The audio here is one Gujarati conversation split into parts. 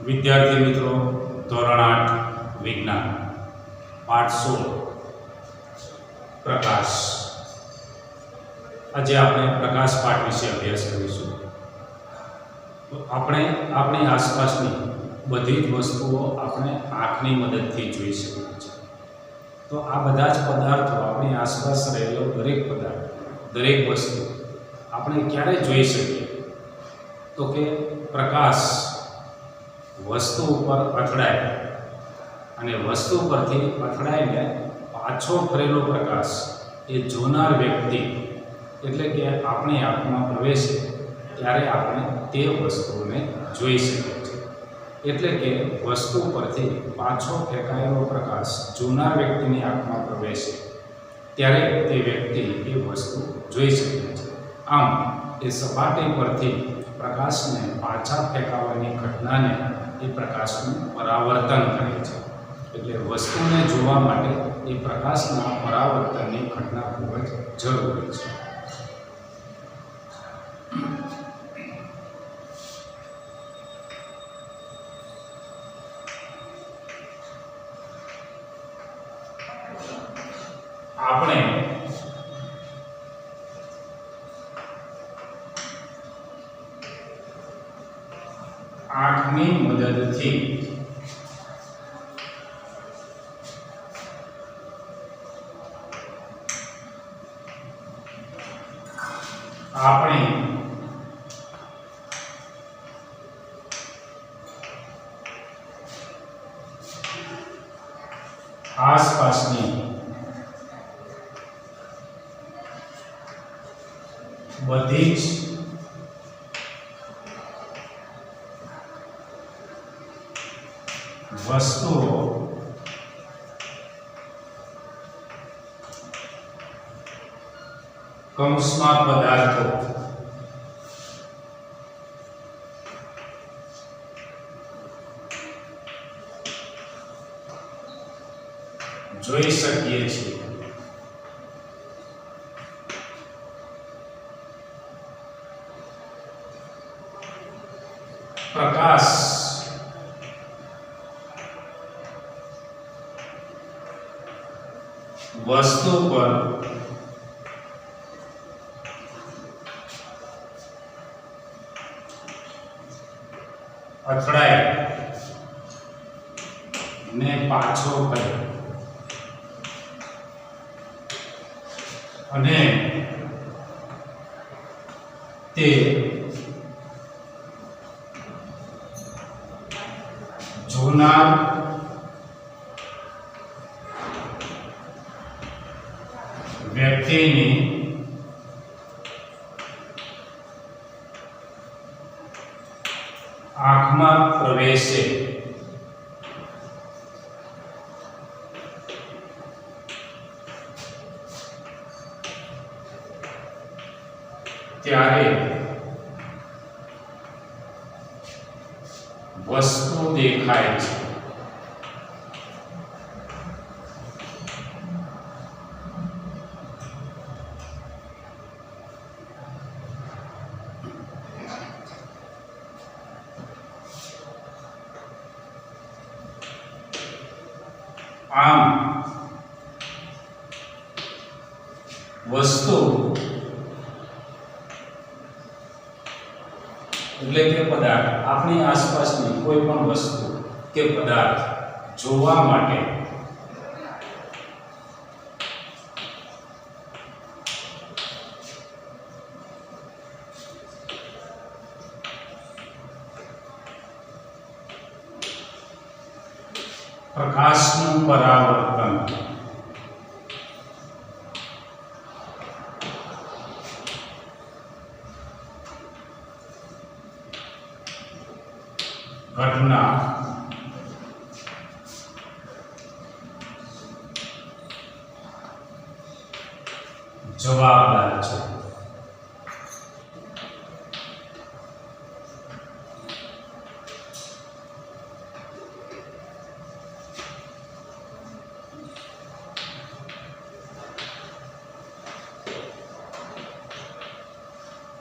વિદ્યાર્થી મિત્રો, ધોરણ 8 વિજ્ઞાન પાઠ 16 પ્રકાશ. આજે આપણે પ્રકાશ પાઠ વિશે અભ્યાસ કરીશું. તો આપણે આપણી આસપાસની બધી જ વસ્તુઓ આપણે આંખની મદદથી જોઈ શકીએ છીએ. તો આ બધા જ પદાર્થો, આપણી આસપાસ રહેલો દરેક પદાર્થ, દરેક વસ્તુ આપણે ક્યારે જોઈ શકીએ? તો કે પ્રકાશ વસ્તુ ઉપર અથડાય અને વસ્તુ પરથી અથડાઈને પાછો ફરેલો પ્રકાશ એ જોનાર વ્યક્તિ એટલે કે આપણી આંખમાં પ્રવેશે ત્યારે આપણે તે વસ્તુને જોઈ શકીએ છીએ. એટલે કે વસ્તુ પરથી પાછો ફેંકાયેલો પ્રકાશ જોનાર વ્યક્તિની આંખમાં પ્રવેશે ત્યારે તે વ્યક્તિ એ વસ્તુ જોઈ શકે છે. આમ એ સપાટી પરથી પ્રકાશને પાછા ફેંકાવાની ઘટનાને એ પ્રકાશનું પરાવર્તન કહે છે. એટલે વસ્તુને જોવા માટે એ પ્રકાશના પરાવર્તનની ઘટના ખૂબ જ જરૂરી છે. આપણે આંખની મદદથી આપણી આસપાસની બધી જ વસ્તુઓ કૌંસમાં પદાર્થો જોઈ શકીએ છીએ. પ્રકાશ વસ્તુ પર અથડાય ને પાછો ફરે અને તે જોનાર વ્યક્તિની આંખમાં પ્રવેશે ત્યારે વસ્તુ દેખાય છે. આમ વસ્તુ એટલે કે પદાર્થ, આપણી આસપાસની કોઈ પણ વસ્તુ કે પદાર્થ જોવા માટે પ્રકાશનું પરાવર્તન ઘટના જવાબદાર છે.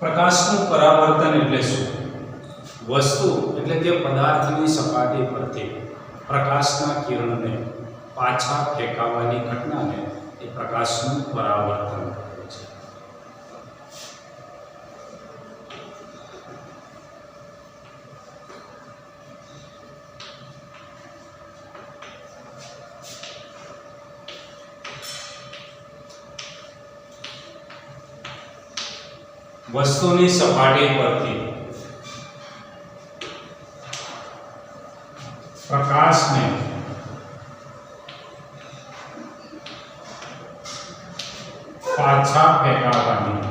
પ્રકાશનું પરાવર્તન એટલે શું? વસ્તુ એટલે કે પદાર્થની સપાટી પરથી પ્રકાશના કિરણને પાછા ફેંકાવાની ઘટનાને એ પ્રકાશનું પરાવર્તન કહે છે. વસ્તુની સપાટી પરથી પ્રકાશને પાછા ફેંકાવાની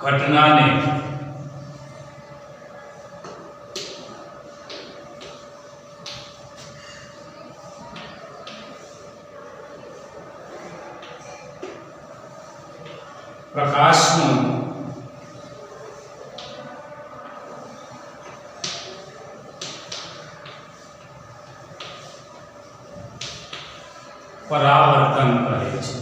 ઘટનાને પ્રકાશનું પરાવર્તન કરે છે.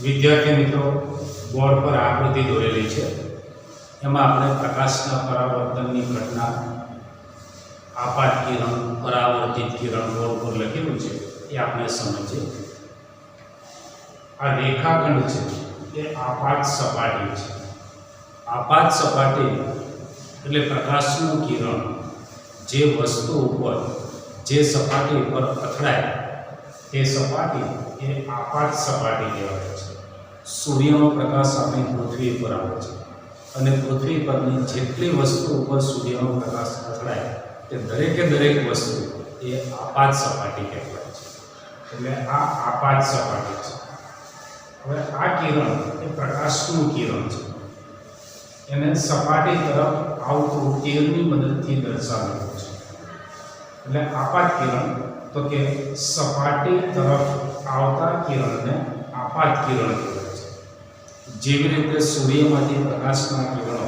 વિદ્યાર્થી મિત્રો, બોર્ડ પર આકૃતિ દોરેલી છે. એમાં આપણે પ્રકાશના પરાવર્તનની ઘટના, આપાત કિરણ, પરાવર્તિત કિરણ બોર્ડ પર લખેલું છે એ આપણે સમજીએ. આ રેખાખંડ છે એ આપાત સપાટી છે. આપાત સપાટી એટલે પ્રકાશનું કિરણ જે વસ્તુ ઉપર, જે સપાટી પર અથડાય તે સપાટી એ આપાત સપાટી કહેવાય છે. સૂર્યનો પ્રકાશ આપણી પૃથ્વી પર આવે છે અને પૃથ્વી પરની જેટલી વસ્તુ ઉપર સૂર્યનો પ્રકાશ અથડાય તે દરેકે દરેક વસ્તુ એ આપાત સપાટી કહેવાય છે. એટલે આ આપાત સપાટી છે. હવે આ કિરણ એ પ્રકાશનું કિરણ છે. એને સપાટી તરફ આવતું તીરની મદદથી દર્શાવેલું છે. એટલે આપાત કિરણ તો કે સપાટી તરફ આવતા કિરણને આપાત કિરણ કહેવાય છે. જેવી રીતે સૂર્યમાંથી પ્રકાશના કિરણો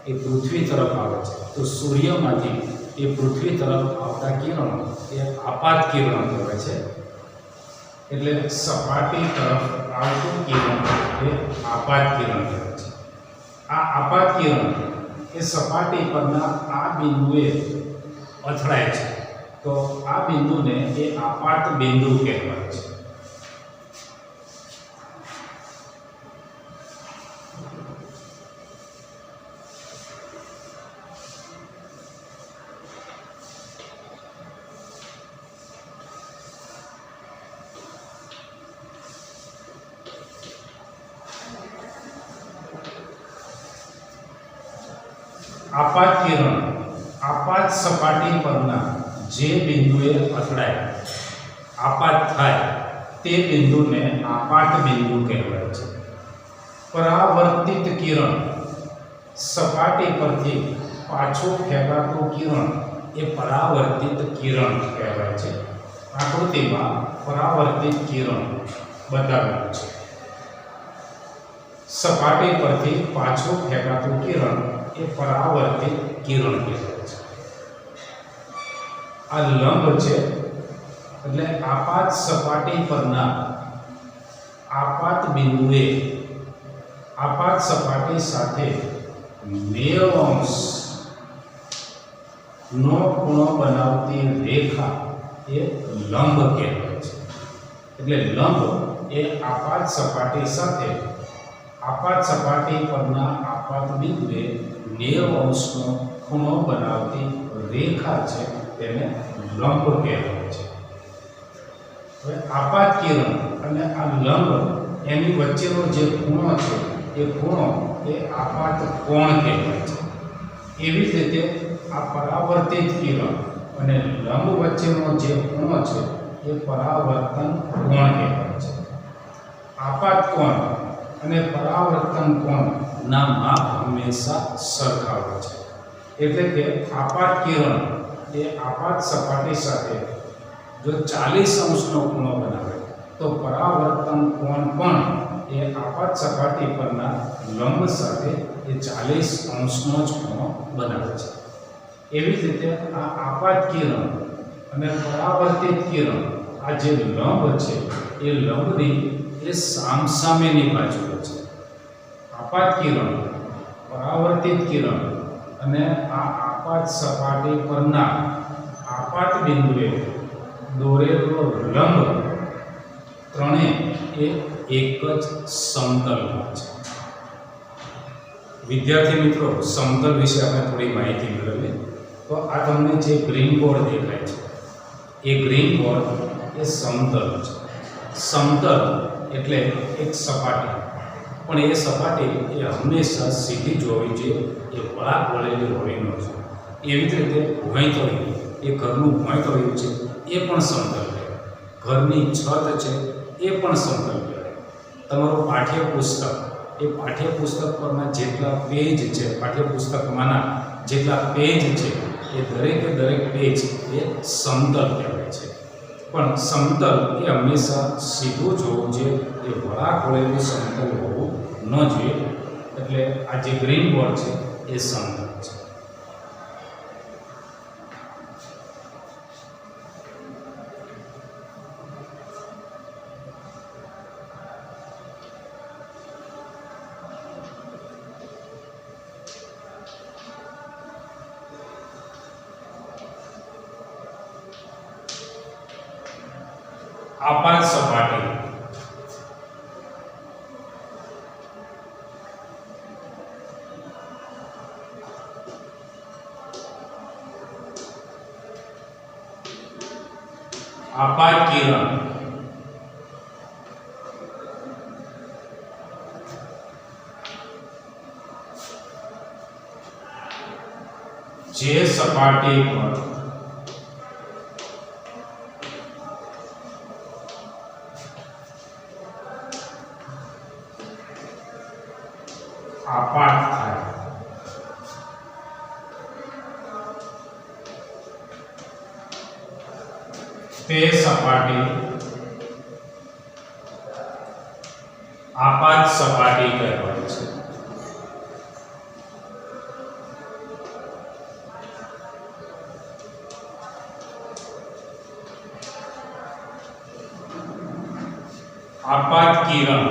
એ પૃથ્વી તરફ આવે છે, તો સૂર્યમાંથી એ પૃથ્વી તરફ આવતા કિરણો એ આપાત કિરણ કહેવાય છે. એટલે સપાટી તરફ આવતું કિરણ એ આપાત કિરણ કહેવાય છે. આ આપાત કિરણ એ સપાટી પરના આ બિંદુએ અથડાય છે, તો આ બિંદુને એ આપાત બિંદુ કહેવાય છે. આપાત કિરણ આપાત સપાટી પરના જે બિંદુએ અથડાય, આપાત થાય તે બિંદુને આપાત બિંદુ કહેવાય છે. પરાવર્તિત કિરણ સપાટી પરથી પાછું ફેંકાતું કિરણ એ પરાવર્તિત કિરણ કહેવાય છે. આકૃતિમાં પરાવર્તિત કિરણ બતાવેલું છે. સપાટી પરથી પાછું ફેંકાતું કિરણ એ પરાવર્તિત કિરણ કહેવાય છે. આ લંબ છે, એટલે આપાત સપાટી પરના આપાત બિંદુએ આપાત સપાટી સાથે 90° નો ખૂણો બનાવતી રેખા એ લંબ કહેવાય છે. એટલે લંબ એ આપાત સપાટી સાથે આપાત સપાટી પરના આપાત બિંદુએ 90° નો ખૂણો બનાવતી રેખા છે, તેને લંબ કહેવાય છે. હવે આપાત કિરણ અને આ લંબ એની વચ્ચેનો જે ખૂણો છે એ ખૂણો એ આપાત કોણ કહેવાય છે. એવી જ રીતે આ પરાવર્તિત કિરણ અને લંબ વચ્ચેનો જે ખૂણો છે એ પરાવર્તન કોણ કહેવાય છે. આપાત કોણ અને પરાવર્તન કોણના માપ હંમેશા સરખા હોય છે. એટલે કે આપાત કિરણ એ આપાત સપાટી સાથે જો 40° નો ખૂણો બનાવે તો પરાવર્તન કોણ પણ એ આપાત સપાટી પરના લંબ સાથે એ 40° નો જ ખૂણો બનાવે છે. એવી જ રીતે આ આપાત કિરણ અને પરાવર્તિત કિરણ આ જે લંબ છે એ લંબની એ સામસામેની બાજુ છે. આપાત કિરણ, પરાવર્તિત કિરણ અને આ આપાત સપાટી પરના આપાત બિંદુએ દોરેલો લંબ ત્રણેય એ એક જ સમતલમાં છે. વિદ્યાર્થી મિત્રો, સમતલ વિશે આપણે થોડી માહિતી મેળવીએ. તો આ તમને જે ગ્રીન બોર્ડ દેખાય છે એ ગ્રીન બોર્ડ એ સમતલ છે. સમતલ એટલે એક સપાટી, પણ એ સપાટી એ હંમેશા સીધી જ હોવી જોઈએ, એ વળાંક વળેલી હોવી ન જોઈએ. એવી જ રીતે ભોંયતળિયું, એ ઘરનું ભોંયતળિયું છે એ પણ સમતલ કહેવાય. ઘરની છત છે એ પણ સમતલ કહેવાય. તમારું પાઠ્યપુસ્તક, એ પાઠ્યપુસ્તક પરના જેટલા પેજ છે, પાઠ્યપુસ્તકમાંના જેટલા પેજ છે એ દરેકે દરેક પેજ એ સમતલ કહેવાય છે. પણ સમતલ એ હંમેશા સીધું જ હોવું જોઈએ, એ વળાંક વળેલું સમતલ હોવું ન જોઈએ. એટલે આ જે ગ્રીન બોર્ડ છે એ સમતલ છે. આપાત સપાટી આપાત કિરણ જે સપાટી પર આપાત થાય તે સપાટી આપાત સપાટી કહેવાય છે. આપાત કિરણ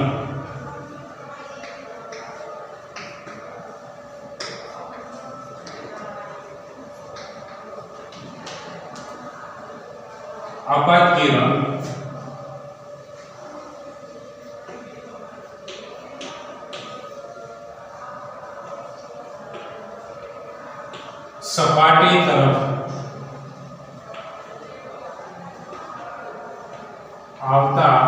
આપાત કિરણ સપાટી તરફ આવતા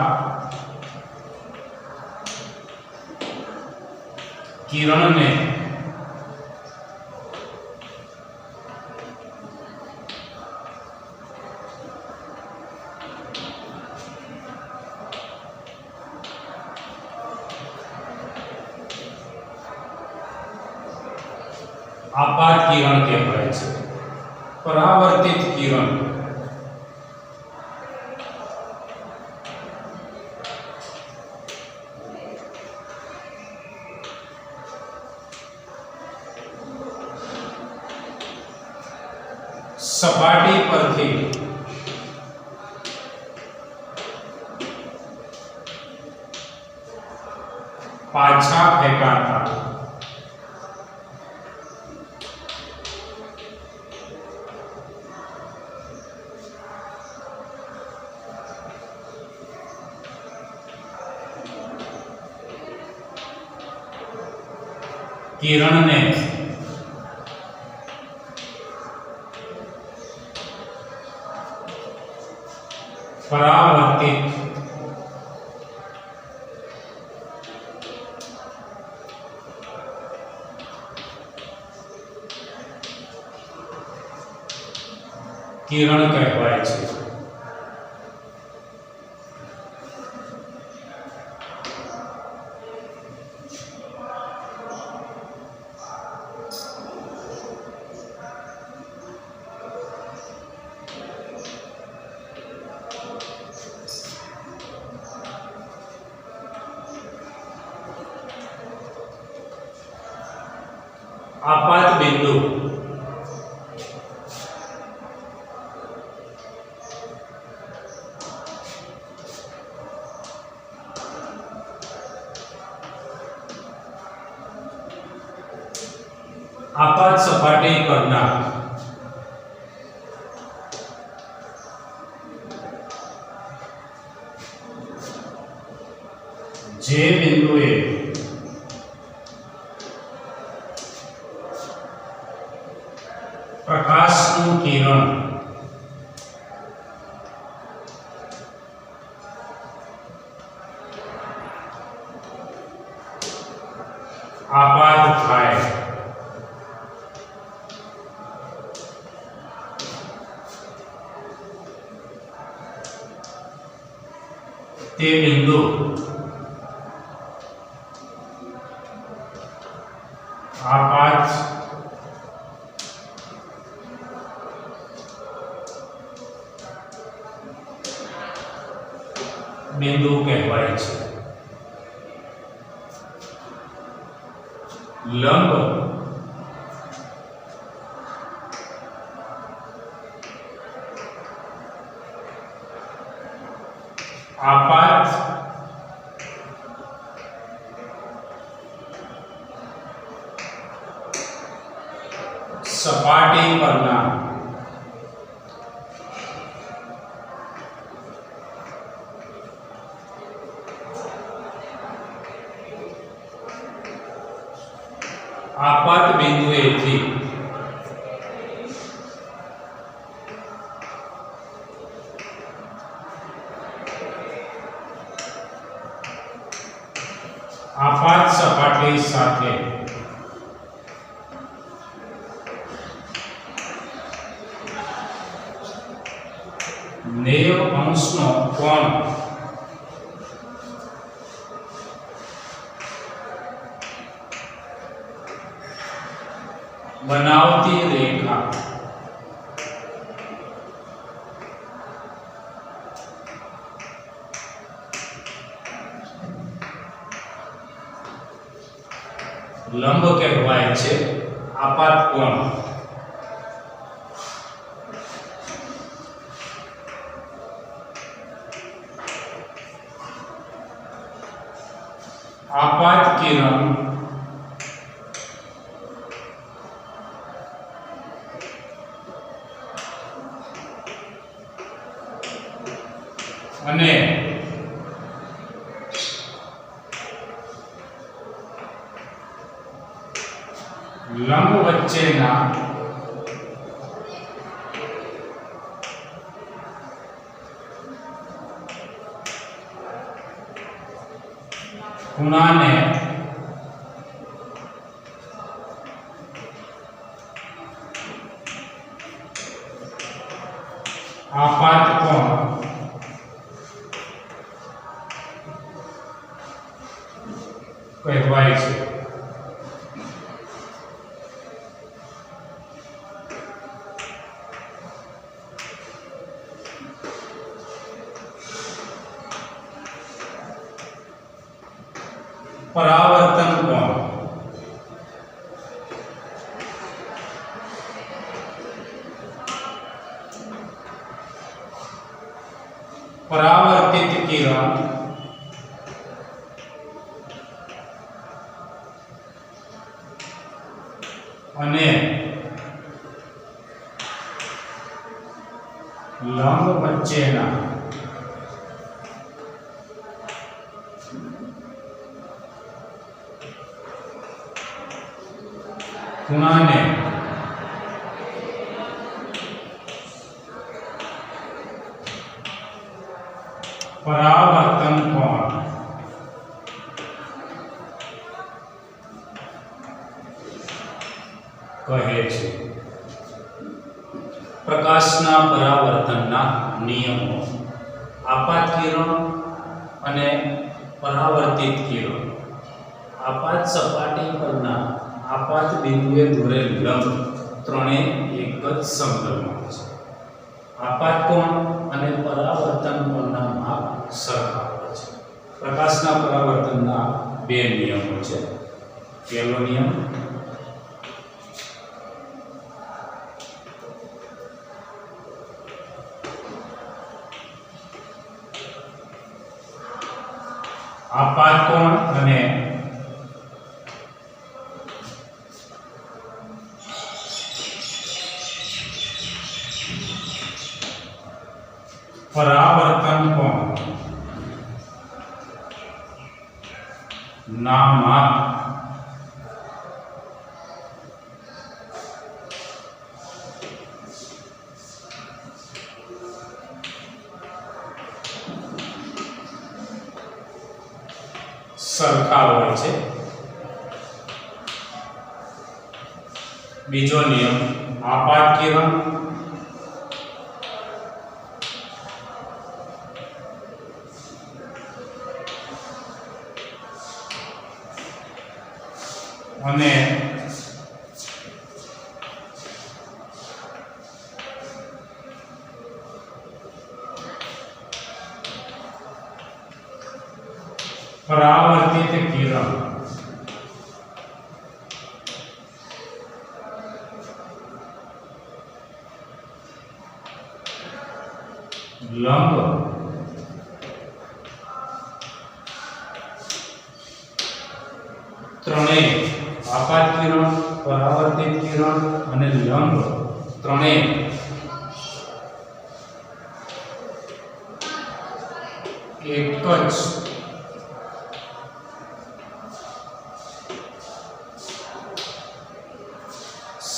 કિરણને આપાત કિરણ કહેવાય છે. પરાવર્તિત કિરણ સપાટી પરથી પાછા ફેંકાતા કિરણને પરાવર્તિત કિરણ કહેવાય છે. આપાત બિંદુ આપાત સપાટી પરના જે બિંદુએ પ્રકાશનું કિરણ આપાત થાય તે બિંદુ આપાત બિંદુ કહેવાય છે. લંબ આપાત સપાટી પરના આપાત બિંદુએથી આપાત સપાટી સાથે 90 અંશનો કોણ બનાવતી રેખા લંબ કહેવાય છે આપાત કોણ. આપાત કિરણ અને લંબ વચ્ચેના ખૂણાને આપાત કોણ કહેવાય છે. પરાવર્તન કોણ પરાવર્તિત કિરણ અને લંબ વચ્ચેના ખૂણાને પરાવર્તન કોણ કહે છે. પ્રકાશના પરાવર્તનના નિયમો. આપાત કિરણ અને પરાવર્તિત કિરણ. આપાત સપાટી પરના આપાત બિંદુએ દોરેલ લંબ ત્રણેય એક જ સમતલમાં છે. આપાત કોણ અને પરાવર્તન કોણના માપ સરખા હોય છે. પ્રકાશના પરાવર્તનના બે નિયમો છે. પહેલો નિયમ આપાત કોણ અને પરાવર્તન કોણ ના માપ સરખા હોય છે. બીજો નિયમ આપાત કિરણ અને પરાવર્તિત કિરણ લંબ ત્રણેય આપાત કિરણ પરાવર્તિત કિરણ અને લંબ ત્રણેય એક જ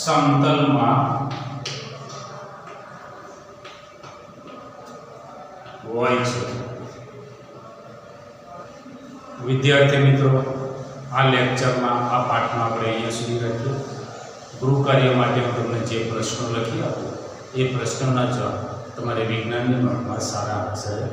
સમતલમાં હોય છે. વિદ્યાર્થી મિત્રો, આ લેક્ચરમાં આ પાઠમાં આપણે અહીંયા સુધી રાખીએ. ગૃહ કાર્ય માટે હું તમને જે પ્રશ્નો લખી આપું એ પ્રશ્નોના જવાબ તમારે વિજ્ઞાનની નોટમાં સારા અક્ષરે